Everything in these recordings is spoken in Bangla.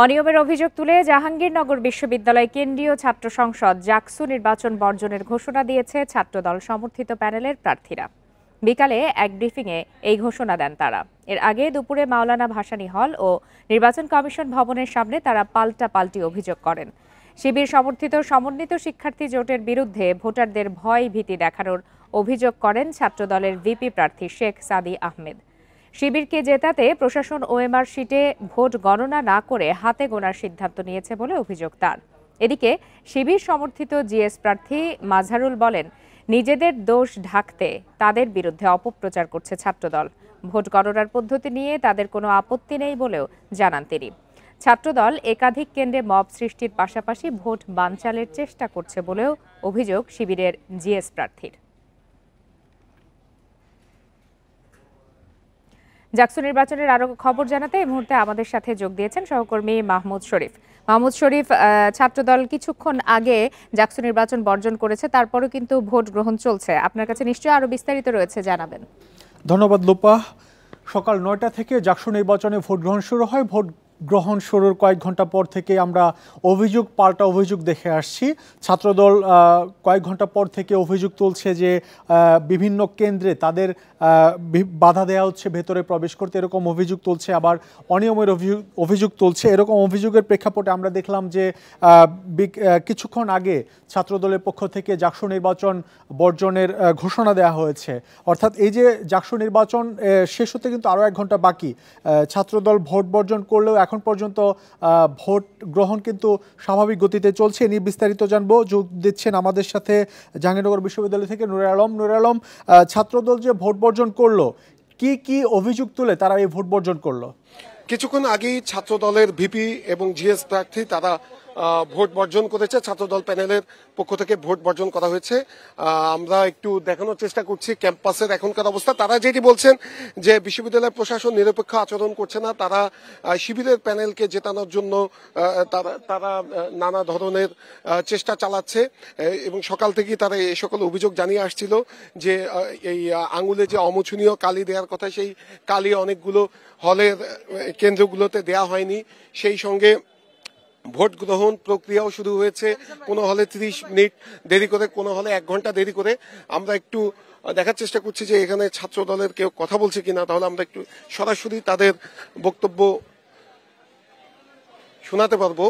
অনিয়মের অভিযোগ তুলে জাহাঙ্গীরনগর বিশ্ববিদ্যালয় কেন্দ্রীয় ছাত্র সংসদ জাকসু নির্বাচন বর্জনের ঘোষণা দিয়েছে ছাত্রদল সমর্থিত প্যানেলের প্রার্থীরা। বিকালে এক ব্রিফিংয়ে এই ঘোষণা দেন তারা। এর আগে দুপুরে মাওলানা ভাসানী হল ও নির্বাচন কমিশন ভবনের সামনে তারা পাল্টাপাল্টি অভিযোগ করেন। শিবির সমর্থিত সমন্বিত শিক্ষার্থী জোটের বিরুদ্ধে ভোটারদের ভয় ভীতি দেখানোর অভিযোগ করেন ছাত্রদলের ভিপি প্রার্থী শেখ সাদি আহমেদ। শিবিরকে জেতাতে প্রশাসন ওএমআর শিটে ভোট গণনা না করে হাতে গোনার সিদ্ধান্ত নিয়েছে বলে অভিযোগ তার। এদিকে শিবির সমর্থিত জিএস প্রার্থী মাজহারুল বলেন, নিজেদের দোষ ঢাকতে তাদের বিরুদ্ধে অপপ্রচার করছে ছাত্রদল। ভোট গণনার পদ্ধতি নিয়ে তাদের কোনো আপত্তি নেই বলেও জানান তিনি। ছাত্রদল একাধিক কেন্দ্রে মব সৃষ্টির পাশাপাশি ভোট বানচালের চেষ্টা করছে বলেও অভিযোগ শিবিরের জিএস প্রার্থীর। জাকসু নির্বাচনের আরো খবর জানাতে এই মুহূর্তে আমাদের সাথে যোগ দিয়েছেন সহকর্মী মাহমুদ শরীফ। মাহমুদ শরীফ, ছাত্রদল কিছুক্ষণ আগে জাকসু নির্বাচন বর্জন করেছে, তারপরেও কিন্তু ভোট গ্রহণ চলছে। আপনার কাছে নিশ্চয়ই আরো বিস্তারিত রয়েছে, জানাবেন। ধন্যবাদ লোপা। সকাল ৯টা থেকে জাকসু নির্বাচনে ভোট গ্রহণ শুরু হয়। ভোট গ্রহণ শুরুর কয়েক ঘন্টা পর থেকে আমরা পাল্টা অভিযোগ দেখে আসছি। ছাত্রদল কয়েক ঘন্টা পর থেকে অভিযোগ তুলছে যে বিভিন্ন কেন্দ্রে তাদের বাধা দেওয়া হচ্ছে ভেতরে প্রবেশ করতে, এরকম অভিযোগ তুলছে। আবার অনিয়মের অভিযোগ তুলছে। এরকম অভিযোগের প্রেক্ষাপটে আমরা দেখলাম যে কিছুক্ষণ আগে ছাত্রদলের পক্ষ থেকে জাকসু নির্বাচন বর্জনের ঘোষণা দেওয়া হয়েছে। অর্থাৎ এই যে জাকসু নির্বাচন শেষ হতে কিন্তু আরও ১ ঘন্টা বাকি। ছাত্রদল ভোট বর্জন করলেও এখন পর্যন্ত ভোট গ্রহণ কিন্তু স্বাভাবিক গতিতে চলছে। নিয়ে বিস্তারিত জানবো। যোগ দিচ্ছেন আমাদের সাথে জাহাঙ্গীরনগর বিশ্ববিদ্যালয় থেকে নূরে আলম। নূরে আলম, ছাত্রদল যে ভোট বর্জন করলো, কি কি অভিযোগ তুলে তারা এই ভোট বর্জন করলো? কিছুক্ষণ আগেই ছাত্রদলের ভিপি এবং জিএস প্রার্থী তারা ভোট বর্জন করেছে। ছাত্রদল প্যানেলের পক্ষ থেকে ভোট বর্জন করা হয়েছে। আমরা একটু দেখানোর চেষ্টা করছি ক্যাম্পাসের এখনকার অবস্থা। তারা যেটি বলছেন যে বিশ্ববিদ্যালয় প্রশাসন নিরপেক্ষ আচরণ করছে না, তারা শিবিরের প্যানেলকে জেতানোর জন্য তারা নানা ধরনের চেষ্টা চালাচ্ছে এবং সকাল থেকেই তারা এই সকল অভিযোগ জানিয়ে আসছিল যে এই আঙুলে যে অমোচনীয় কালি দেওয়ার কথা, সেই কালি অনেকগুলো হলের কেন্দ্রগুলোতে দেয়া হয়নি। সেই সঙ্গে ভোট গ্রহণ প্রক্রিয়াও শুরু হয়েছে, কোনো হলে 30 মিনিট দেরি করে, কোনো হলে 1 ঘন্টা দেরি করে। আমরা একটু দেখার চেষ্টা করছি যে এখানে ছাত্র দলের কেউ কথা বলছে কিনা, তাহলে আমরা একটু সরাসরি তাদের বক্তব্য শোনাতে পারবো।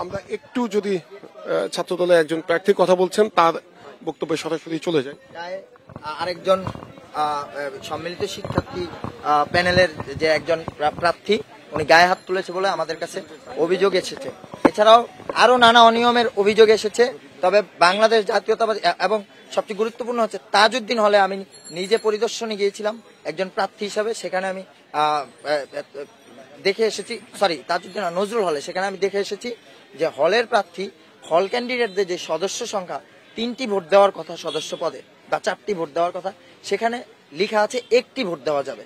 আমরা একটু যদি ছাত্র দলের একজন প্রার্থী কথা বলছেন তার বক্তব্যে সরাসরি চলে যায়। আরেকজন সম্মিলিত শিক্ষার্থী প্যানেলের যে একজন প্রার্থী, উনি গায়ে হাত তুলেছে বলে আমাদের কাছে অভিযোগ এসেছে। এছাড়াও আরো নানা অনিয়মের অভিযোগ এসেছে। তবে বাংলাদেশ জাতীয়তাবাদী এবং সবচেয়ে গুরুত্বপূর্ণ হচ্ছে তাজউদ্দিন হলে আমি নিজে পরিদর্শনে গিয়েছিলাম একজন প্রার্থী হিসাবে। সেখানে আমি দেখে এসেছি, তাজউদ্দিন নজরুল হলে, সেখানে আমি দেখে এসেছি যে হলের প্রার্থী, হল ক্যান্ডিডেটদের যে সদস্য সংখ্যা 3টি ভোট দেওয়ার কথা সদস্য পদে বা 4টি ভোট দেওয়ার কথা, সেখানে লেখা আছে 1টি ভোট দেওয়া যাবে।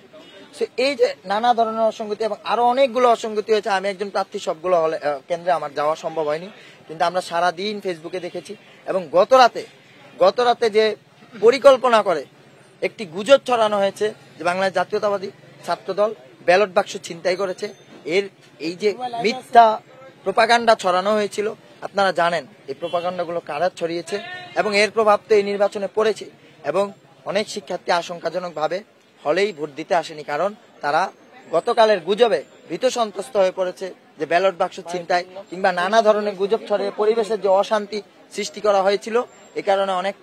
এই যে নানা ধরনের অসঙ্গতি এবং আরো অনেকগুলো অসঙ্গতি হয়েছে। আমি একজন প্রার্থী, সবগুলো হলে কেন্দ্রে আমার যাওয়া সম্ভব হয়নি, কিন্তু আমরা সারাদিন ফেসবুকে দেখেছি। এবং গত রাতে যে পরিকল্পনা করে একটি গুজব ছড়ানো হয়েছে যে বাংলাদেশ জাতীয়তাবাদী ছাত্রদল ব্যালট বাক্স ছিনতাই করেছে, এই যে মিথ্যা প্রোপাগান্ডা ছড়ানো হয়েছিল, আপনারা জানেন এই প্রোপাগান্ডাগুলো কারা ছড়িয়েছে এবং এর প্রভাব তো এই নির্বাচনে পড়েছে। এবং অনেক শিক্ষার্থী আশঙ্কাজনক ভাবে হলেই ভোট দিতে আসেনি, কারণ তারা গতকালের গুজবে ভীত সন্ত্রস্ত হয়ে পড়েছে যে ব্যালট বাক্স ছিনতাই কিংবা নানা ধরনের গুজব ছড়িয়ে পরিবেশের যে অশান্তি সৃষ্টি করা হয়েছিল, এ কারণে অনেক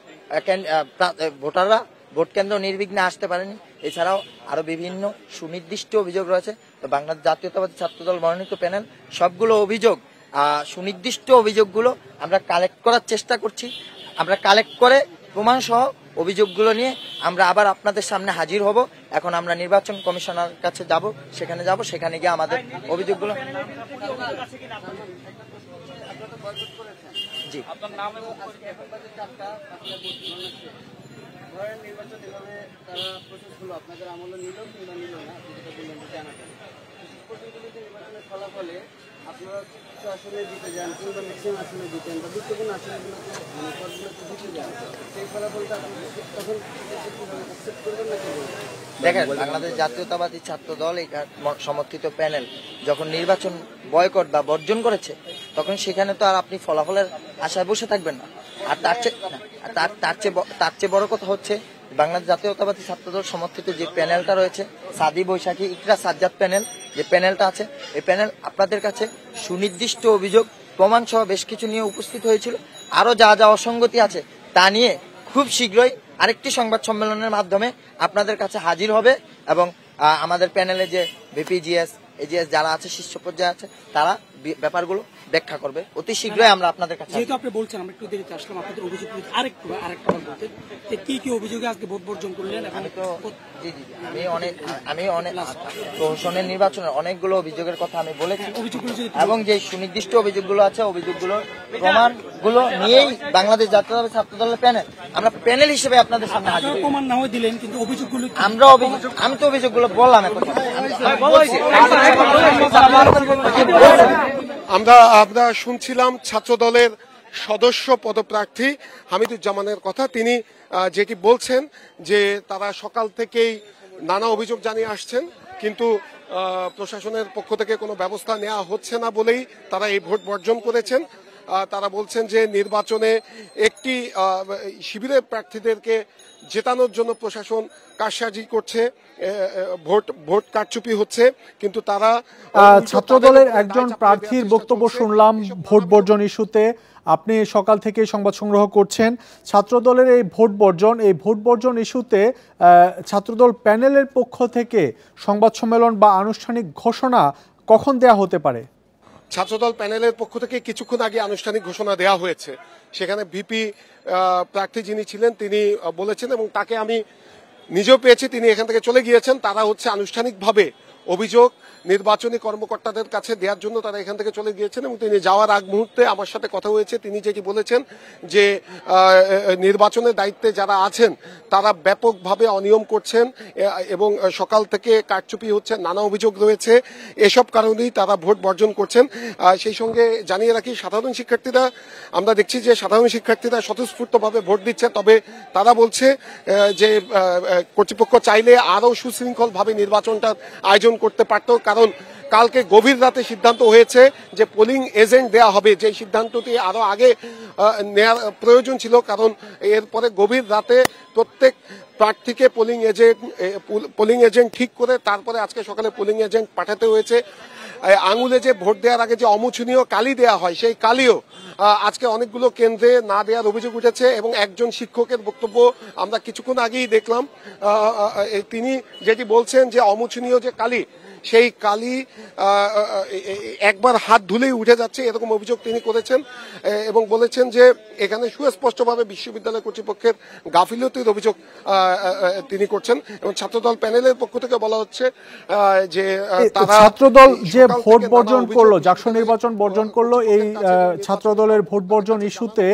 ভোটাররা ভোট কেন্দ্র নির্বিঘ্নে আসতে পারেনি। এছাড়াও আরো বিভিন্ন সুনির্দিষ্ট অভিযোগ রয়েছে। তো বাংলাদেশ জাতীয়তাবাদী ছাত্রদল মনোনীত প্যানেল সবগুলো অভিযোগ, সুনির্দিষ্ট অভিযোগগুলো আমরা কালেক্ট করার চেষ্টা করছি। আমরা কালেক্ট করে প্রমাণ সহ অভিযোগগুলো নিয়ে আমরা আবার আপনাদের সামনে হাজির হব। এখন আমরা নির্বাচন কমিশনার কাছে যাব, সেখানে গিয়ে আমাদের অভিযোগগুলো জি ফলাফলে আপনারা কিছু আসলে দিতে যান কিংবা ম্যাক্সিমাম আসলে দিতেন বা গুরুত্বপূর্ণ আসলেগুলোতে পদগুলোতে দিতে যান, সেই ফলাফলটা আপনি তখন অ্যাকসেপ্ট করবেন না? দেখেন, বাংলাদেশ জাতীয়তাবাদী ছাত্র দল এই সমর্থিত প্যানেল যখন নির্বাচন বয়কট বা বর্জন করেছে, তখন সেখানে তো আর আপনি ফলাফলের আশায় বসে থাকবেন না। আর তার চেয়ে বড় কথা হচ্ছে বাংলাদেশ জাতীয়তাবাদী ছাত্র দল সমর্থিত যে প্যানেলটা রয়েছে, সাদি বৈশাখী ইকরা সাজ্জাদ প্যানেল, যে প্যানেলটা আছে, এই প্যানেল আপনাদের কাছে সুনির্দিষ্ট অভিযোগ প্রমাণ সহ বেশ কিছু নিয়ে উপস্থিত হয়েছিল। আরো যা যা অসঙ্গতি আছে তা নিয়ে খুব শীঘ্রই আরেকটি সংবাদ সম্মেলনের মাধ্যমে আপনাদের কাছে হাজির হবে এবং আমাদের প্যানেলে যে ভিপি জিএস এজিএস যারা আছে শীর্ষ পর্যায়ে আছে তারা ব্যাপারগুলো ব্যাখ্যা করবে। অতি শীঘ্রই আমরা আপনাদের কাছে, যেহেতু আপনি বলছেন আমরা একটু দেরিতে আসলাম, আপনাদের অভিযোগ আরেকটা বলতে কি কি অভিযোগে আজকে ভোট বর্জন করলেন? আমি তো আমি অনেক প্রশাসনের নির্বাচনের অনেকগুলো অভিযোগের কথা আমি বলেছি এবং যে সুনির্দিষ্ট অভিযোগগুলো আছে অভিযোগগুলো প্রমাণগুলো নিয়েই বাংলাদেশ জাতীয়তাবাদী ছাত্র দলের প্যানেল, আমরা প্যানেল হিসেবে আপনাদের সামনে হাজির। প্রমাণ না হয়ে দিলেন, কিন্তু অভিযোগগুলো আমি তো অভিযোগগুলো বললাম। আমরা শুনছিলাম ছাত্র দলের সদস্য পদপ্রার্থী হামিদুজ্জামানের কথা। তিনি যেটি বলছেন যে তারা সকাল থেকেই নানা অভিযোগ জানিয়ে আসছেন, কিন্তু প্রশাসনের পক্ষ থেকে কোনো ব্যবস্থা নেওয়া হচ্ছে না বলেই তারা এই ভোট বর্জন করেছেন। তারা বলছেন যে নির্বাচনে একটি শিবিরের প্রার্থীদেরকে জেতানোর জন্য প্রশাসন কারসাজি করছে, ভোট কারচুপি হচ্ছে, কিন্তু তারা ছাত্র দলের একজন প্রার্থীর বক্তব্য শুনলাম ভোট বর্জন ইস্যুতে। আপনি সকাল থেকে সংবাদ সংগ্রহ করছেন। ছাত্র দলের এই ভোট বর্জন ইস্যুতে ছাত্রদল প্যানেলের পক্ষ থেকে সংবাদ সম্মেলন বা আনুষ্ঠানিক ঘোষণা কখন দেয়া হতে পারে? ছাত্রদল প্যানেলের পক্ষ থেকে কিছুক্ষণ আগে আনুষ্ঠানিক ঘোষণা দেওয়া হয়েছে। সেখানে ভিপি প্রার্থী যিনি ছিলেন তিনি বলেছেন, এবং তাকে আমি নিজেও পেয়েছি, তিনি এখান থেকে চলে গিয়েছেন। তারা হচ্ছে আনুষ্ঠানিকভাবে অভিযোগ নির্বাচনী কর্মকর্তাদের কাছে দেওয়ার জন্য তারা এখান থেকে চলে গিয়েছেন, এবং তিনি যাওয়ার আগ মুহূর্তে আমার সাথে কথা হয়েছে। তিনি যেটি বলেছেন যে নির্বাচনের দায়িত্বে যারা আছেন তারা ব্যাপকভাবে অনিয়ম করছেন এবং সকাল থেকে কারচুপি হচ্ছে, নানা অভিযোগ রয়েছে, এসব কারণেই তারা ভোট বর্জন করছেন। সেই সঙ্গে জানিয়ে রাখি, আমরা দেখছি যে সাধারণ শিক্ষার্থীরা স্বতঃস্ফূর্তভাবে ভোট দিচ্ছে। তবে তারা বলছে যে কর্তৃপক্ষ চাইলে আরও সুশৃঙ্খলভাবে নির্বাচনটা আয়োজন করতে পারত, কারণ কালকে গভীর রাতে সিদ্ধান্ত হয়েছে যে পোলিং এজেন্ট দেয়া হবে। যে সিদ্ধান্তটি আরো আগে নেওয়ার প্রয়োজন ছিল, কারণ এরপরে গভীর রাতে প্রত্যেক প্রার্থীকে পোলিং এজেন্ট ঠিক করে তারপরে আজকে সকালে পোলিং এজেন্ট পাঠাতে হয়েছে। আঙুলে যে ভোট দেওয়ার আগে যে অমোচনীয় কালি দেয়া হয়, সেই কালিও আজকে অনেকগুলো কেন্দ্রে না দেওয়ার অভিযোগ উঠেছে। এবং একজন শিক্ষকের বক্তব্য আমরা কিছুক্ষণ আগেই দেখলাম, তিনি যেটি বলছেন যে অমোচনীয় যে কালি, সেই কালি একবার হাত ধুলেই উঠে যাচ্ছে, এরকম অভিযোগ তিনি করেছেন এবং বলেছেন যে এখানে সুস্পষ্টভাবে বিশ্ববিদ্যালয় কর্তৃপক্ষের গাফিলতির অভিযোগ তিনি করছেন। এবং ছাত্রদল প্যানেলের পক্ষ থেকে বলা হচ্ছে যে ছাত্রদল যে ভোট বর্জন করলো, জাকসু নির্বাচন বর্জন করলো, এই ছাত্রদলের ভোট বর্জন ইস্যুতে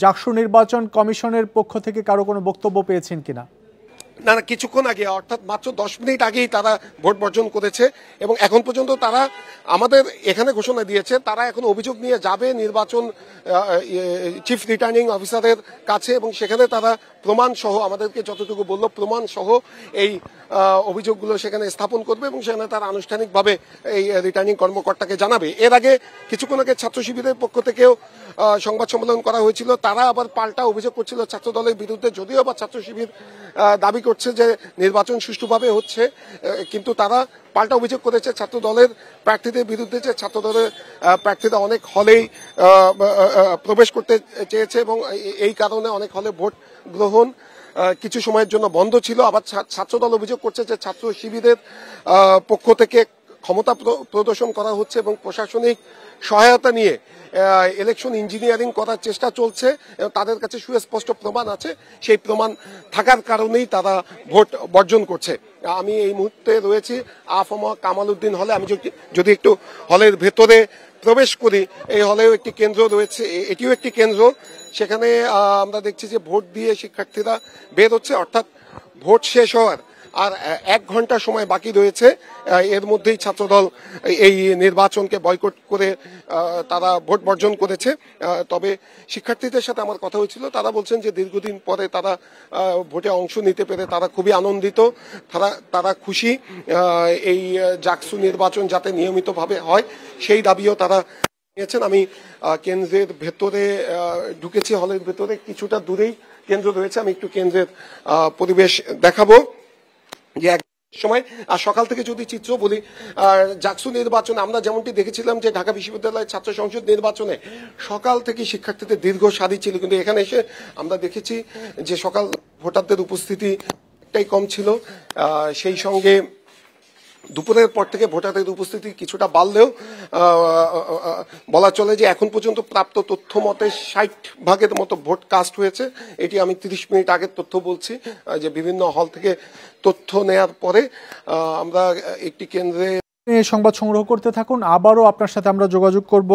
জাকসু নির্বাচন কমিশনের পক্ষ থেকে কারো কোনো বক্তব্য পেয়েছেন কিনা? না, কিছুক্ষণ আগে, অর্থাৎ মাত্র 10 মিনিট আগেই তারা ভোট বর্জন করেছে এবং এখন পর্যন্ত তারা আমাদের এখানে ঘোষণা দিয়েছে তারা এখন অভিযোগ নিয়ে যাবে নির্বাচন চিফ রিটার্নিং অফিসারের কাছে, এবং সেখানে তারা প্রমাণ সহ, আমাদেরকে যতটুকু বলল প্রমাণ সহ এই অভিযোগগুলো সেখানে স্থাপন করবে এবং সেখানে তারা আনুষ্ঠানিকভাবে এই রিটার্নিং কর্মকর্তাকে জানাবে। এর আগে কিছুক্ষণ আগে ছাত্র শিবিরের পক্ষ থেকেও সংবাদ সম্মেলন করা হয়েছিল। তারা আবার পাল্টা অভিযোগ করছিল ছাত্র দলের বিরুদ্ধে, যদিও বা ছাত্র শিবির দাবি করছে যে নির্বাচন সুষ্ঠুভাবে হচ্ছে, কিন্তু তারা পাল্টা অভিযোগ করেছে ছাত্র দলের প্রার্থীদের বিরুদ্ধে যে ছাত্র দলের প্রার্থীরা অনেক হলেই প্রবেশ করতে চেয়েছে এবং এই কারণে অনেক হলে ভোট গ্রহণ কিছু সময়ের জন্য বন্ধ ছিল। আবার ছাত্র দল অভিযোগ করছে যে ছাত্র শিবিরের পক্ষ থেকে ক্ষমতা প্রদর্শন করা হচ্ছে এবং প্রশাসনিক সহায়তা নিয়ে ইলেকশন ইঞ্জিনিয়ারিং করার চেষ্টা চলছে এবং তাদের কাছে সুস্পষ্ট প্রমাণ আছে, সেই প্রমাণ থাকার কারণেই তারা ভোট বর্জন করছে। আমি এই মুহূর্তে রয়েছি আফমা কামাল উদ্দিন হলে। আমি যদি একটু হলের ভেতরে প্রবেশ করি, এই হলেও একটি কেন্দ্র রয়েছে, এটিও একটি কেন্দ্র। সেখানে আমরা দেখছি যে ভোট দিয়ে শিক্ষার্থীরা বের হচ্ছে, অর্থাৎ ভোট শেষ হওয়ার আর 1 ঘন্টা সময় বাকি রয়েছে। এর মধ্যেই ছাত্রদল এই নির্বাচনকে বয়কট করে তারা ভোট বর্জন করেছে। তবে শিক্ষার্থীদের সাথে আমার কথা হয়েছিল, তারা বলছেন যে দীর্ঘদিন পরে তারা ভোটে অংশ নিতে পেরে তারা খুবই আনন্দিত, তারা খুশি। এই জাকসু নির্বাচন যাতে নিয়মিতভাবে হয় সেই দাবিও তারা নিয়েছেন। আমি কেন্দ্রের ভেতরে ঢুকেছি, হলের ভেতরে কিছুটা দূরেই কেন্দ্র রয়েছে, আমি একটু কেন্দ্রের পরিবেশ দেখাবো। যে এক সময় আর সকাল থেকে যদি চিত্র বলি, জাকসু নির্বাচনে আমরা যেমনটি দেখেছিলাম যে ঢাকা বিশ্ববিদ্যালয়ের ছাত্র সংসদ নির্বাচনে সকাল থেকে শিক্ষার্থীদের দীর্ঘ সারি ছিল, কিন্তু এখানে এসে আমরা দেখেছি যে সকাল ভোটারদের উপস্থিতি একটাই কম ছিল। সেই সঙ্গে দুপুরের পর থেকে ভোটারদের উপস্থিতি কিছুটা বাড়লেও বলা চলে যে এখন পর্যন্ত প্রাপ্ত তথ্য মতে 60% মতো ভোট কাস্ট হয়েছে। এটি আমি 30 মিনিট আগের তথ্য বলছি, যে বিভিন্ন হল থেকে তথ্য নেয়ার পরে আমরা একটি কেন্দ্রে সংবাদ সংগ্রহ করতে থাকুন, আবারও আপনার সাথে আমরা যোগাযোগ করব।